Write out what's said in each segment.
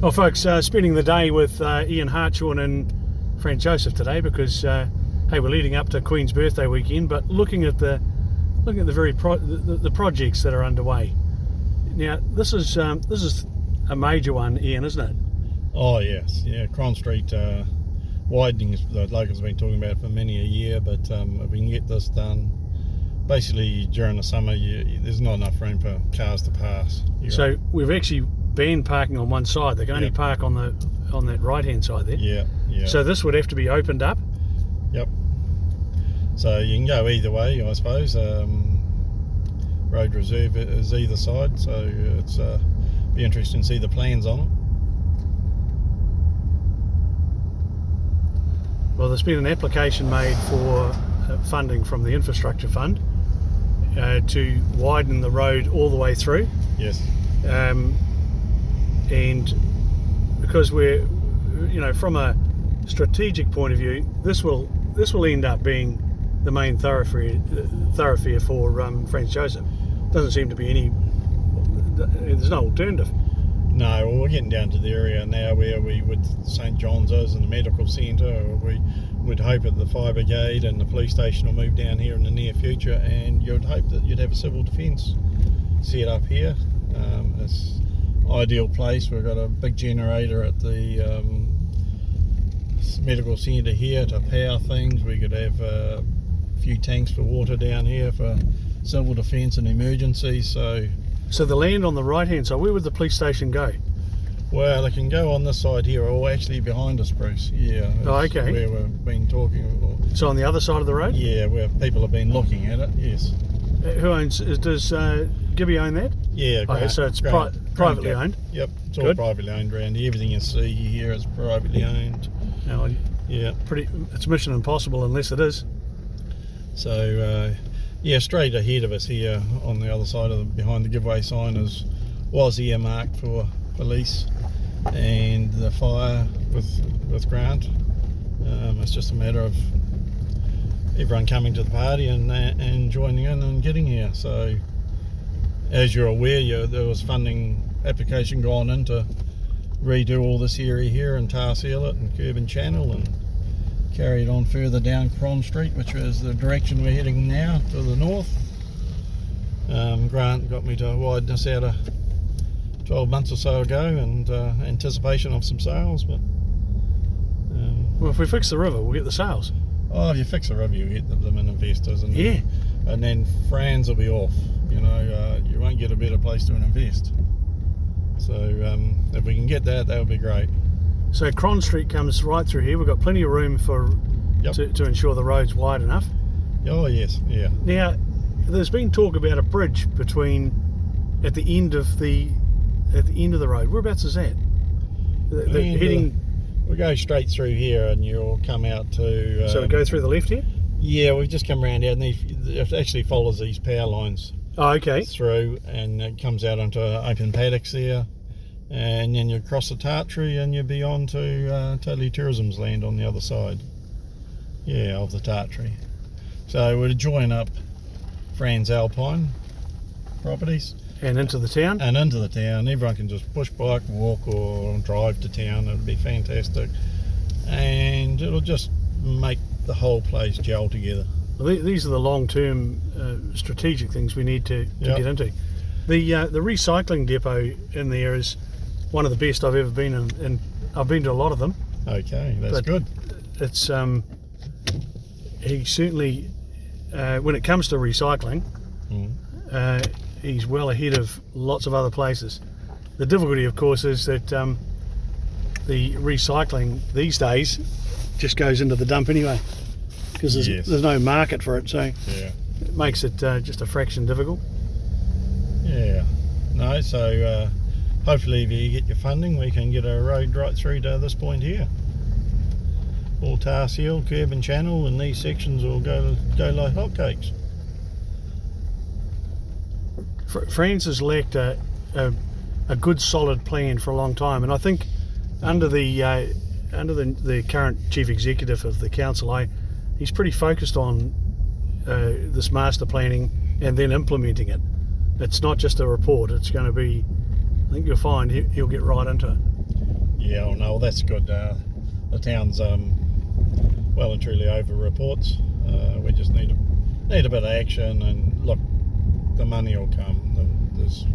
Well, folks, spending the day with Ian Hartshorne and Frank Joseph today because, hey, we're leading up to Queen's birthday weekend, but looking at the the projects that are underway. Now, this is a major one, Ian, isn't it? Oh yes, yeah. Crons Street widening is the locals have been talking about for many a year, but if we can get this done, basically during the summer, there's not enough room for cars to pass. So we've actually banned parking on one side. They can only park on that right hand side there. Yeah. So this would have to be opened up. Yep. So you can go either way, I suppose. Road reserve is either side, so it's be interesting to see the plans on it. Well, there's been an application made for funding from the infrastructure fund to widen the road all the way through. Yes. And because we're, from a strategic point of view, this will end up being the main thoroughfare for Frank Joseph. Doesn't seem to be there's no alternative. No, well, we're getting down to the area now where we with St John's is and the medical centre. We would hope that the fire brigade and the police station will move down here in the near future, and you'd hope that you'd have a civil defence set up here. It's ideal place. We've got a big generator at the medical centre here to power things. We could have a few tanks for water down here for civil defence and emergencies. So the land on the right hand side, where would the police station go? Well, it can go on this side here, or actually behind us, Bruce. Yeah. Oh, okay. Where we've been talking. So on the other side of the road? Yeah, where people have been looking at it. Yes. Who owns? Does Gibby own that? Yeah. So it's privately owned. Yep. It's all Good. privately owned around here. Everything you see here is privately owned. No, yeah. It's mission impossible unless it is. So. Yeah, straight ahead of us here on the other side of behind the giveaway sign was earmarked for police and the fire with Grant. It's just a matter of everyone coming to the party and joining in and getting here. So, as you're aware, there was funding application gone in to redo all this area here and tar seal it and curb and channel and carry it on further down Crons Street, which is the direction we're heading now, to the north. Grant got me to widen this out 12 months or so ago, and anticipation of some sales. But well, if we fix the river, we'll get the sales. Oh, if you fix the river, you get them in investors, and then Franz will be off. You won't get a better place to invest. So if we can get that would be great. So Crons Street comes right through here. We've got plenty of room to ensure the road's wide enough. Oh yes, yeah. Now, there's been talk about a bridge at the end of the road. Whereabouts is that? We go straight through here, and you'll come out to. So we go through the left here. Yeah, we've just come around here, and it actually follows these power lines. Oh, okay. Through, and it comes out onto open paddocks there. And then you cross the Tartary and you'll be on to Totally Tourism's land on the other side. Yeah, of the Tartary. So we'll join up Franz Alpine properties. And into the town? And into the town. Everyone can just push bike, walk or drive to town. It'll be fantastic. And it'll just make the whole place gel together. Well, these are the long-term strategic things we need to get into. The recycling depot in there is one of the best I've ever been in, and I've been to a lot of them. Okay, that's good. It's he certainly when it comes to recycling, he's well ahead of lots of other places. The difficulty, of course, is that the recycling these days just goes into the dump anyway, because there's no market for it, so it makes it just a fraction difficult. Yeah, no, so hopefully if you get your funding, we can get a road right through to this point here. All tar seal, curb and channel, and these sections will go like hotcakes. France has lacked a good solid plan for a long time, and I think under the current chief executive of the council, he's pretty focused on this master planning and then implementing it. It's not just a report, it's going to be, I think you'll find he'll get right into it. Yeah, oh no, that's good. The town's well and truly over reports. We just need a bit of action, and look, the money will come. There's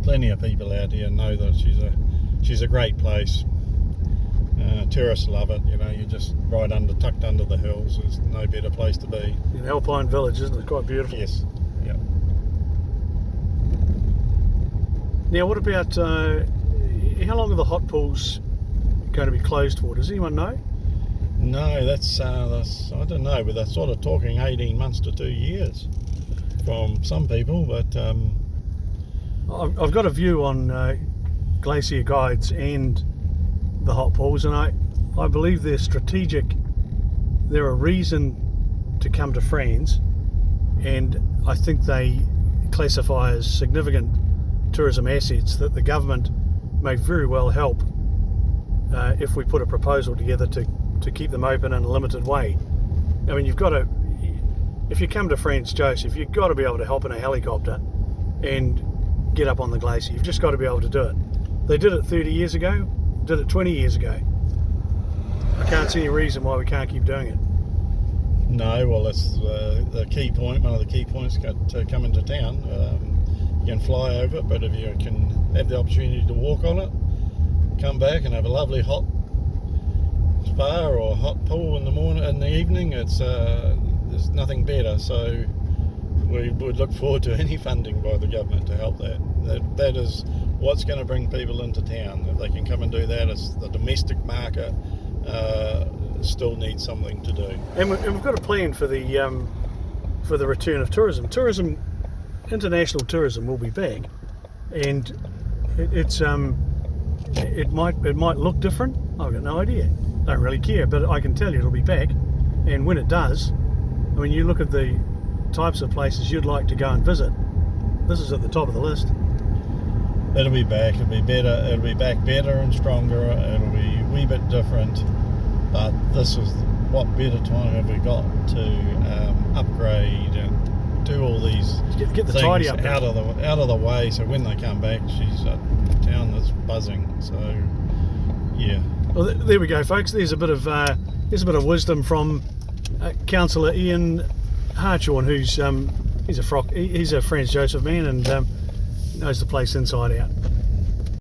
plenty of people out here know that she's a great place. Tourists love it. You know, you're just tucked under the hills. There's no better place to be. In Alpine Village, isn't it? Quite beautiful. Yes. Yep. Now, what about how long are the hot pools going to be closed for? Does anyone know? No, that's I don't know, but they're sort of talking 18 months to 2 years from some people. But I've got a view on glacier guides and the hot pools, and I believe they're strategic. They're a reason to come to France, and I think they classify as significant tourism assets that the government may very well help if we put a proposal together to keep them open in a limited way. I mean, if you come to France, Joseph, you've got to be able to hop in a helicopter and get up on the glacier. You've just got to be able to do it. They did it 30 years ago, did it 20 years ago. I can't see any reason why we can't keep doing it. no, well, that's the key point. One of the key points to come into town. You can fly over it, but if you can have the opportunity to walk on it, come back and have a lovely hot spa or hot pool in the morning, in the evening, there's nothing better. So we would look forward to any funding by the government to help that. That is what's going to bring people into town. If they can come and do that, it's the domestic market still needs something to do. And we've got a plan for the return of tourism. International tourism will be back, and it might look different. I've got no idea. Don't really care, but I can tell you it'll be back. And when it does, I mean, you look at the types of places you'd like to go and visit. This is at the top of the list. It'll be back. It'll be better. It'll be back better and stronger. It'll be a wee bit different. But this is what better time have we got to upgrade and do all these Get the things tidy up out of the way. So when they come back, she's a town that's buzzing. So yeah. Well, there we go, folks. There's a bit of wisdom from Councillor Ian Hartshorne, who's he's a Franz Joseph man and knows the place inside out.